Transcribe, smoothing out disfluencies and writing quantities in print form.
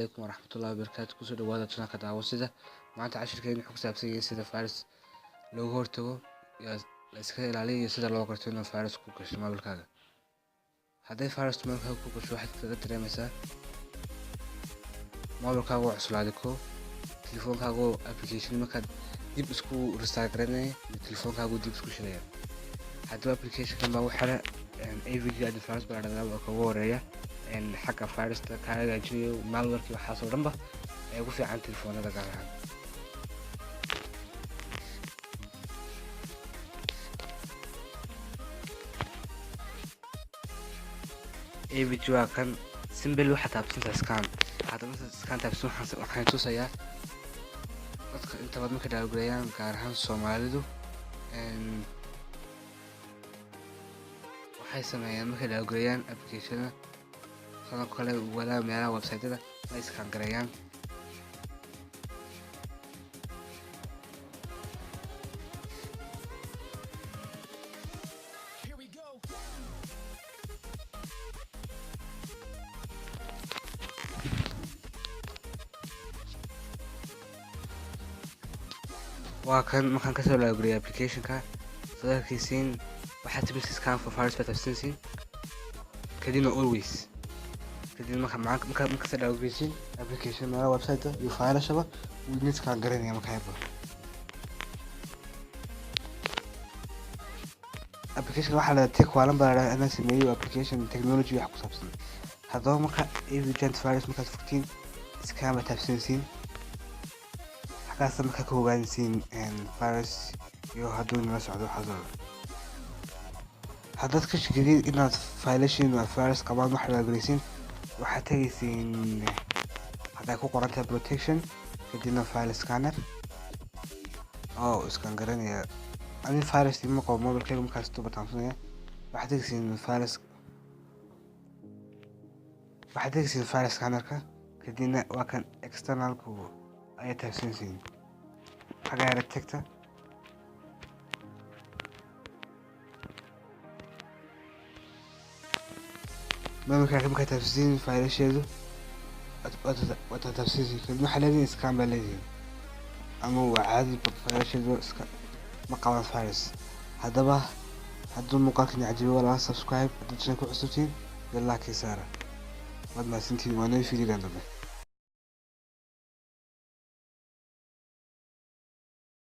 عليكم ورحمة الله وبركاته. kusoo dhawaada channelka daawashada. Maanta cashirkeena wuxuu ku saabsan yahay sida virus looga hortago iyo la iska ilaaliyo iyo sida loo garto inuu virus ku gasho mobilkaaga. Haddii virus mobilkaaga ku gasho waxaad kaga dareemaysaa mobilkaaga oo cuslaaday ko telefoonkaaga oo application markaad dib isku restart garanaya telefoonkaaga dib isku shidaya. Haddii application baa waxa AVG antivirus baa dhadana oo kaga horeeya xagga viruska ka hagaajiyo malware-ki waxaas oo dhanba ay ugu fiican telefoonada gaar ahaan. AVG waa kan simple waxa taabsan scan haddana scan taabsan waxaan tusayaa dadka inta badan markay downloadayaan gaar ahaan Soomaalidu waxay sameeyaan markay downloadayaan application sidoo kale wala meelaha website-da ay scan gareeyaan waa kan markaan ka soo laagay application-ka sadarkiisiin waxaad tibis scan for virus pathogens kadibna always kadibna marka soo laagaysiin application meelaha website-da iyo file-shaba wuu scan gareynaya marka haybo application waxa la take waalan baa ana sameeyo application technology wax ku saabsan haddaba marka AVG antivirus markaad furtiin scan pathogens marka ka ogaansiin virus iyo hadduu nala socdo xasal haddaad ka shaqeeyay inaad file-shin waa virus qabaan wax la gelisiin waxaad tagaysiin hadda ku qoran tahay protection kadibna file scanner oo scan garanaya ani virus ma qabo mobilkayga markaas tu bataansanaya waxaad tagaysiin file scanner-ka kadibna waa kan external-ku ay taabsanaysiin xagga tagta marka taabsanaysiin file-sheedu wata taabsanaysiin kadibna waxa leedahay scan baa leedahay ama waa caadi file-sheedu iska ma qaban virus haddaba hadduu muuqaalkan cajibo wala subscribe haddii channelka cusubtiin like saara wad maasantiin waa noo fiidigan dambe.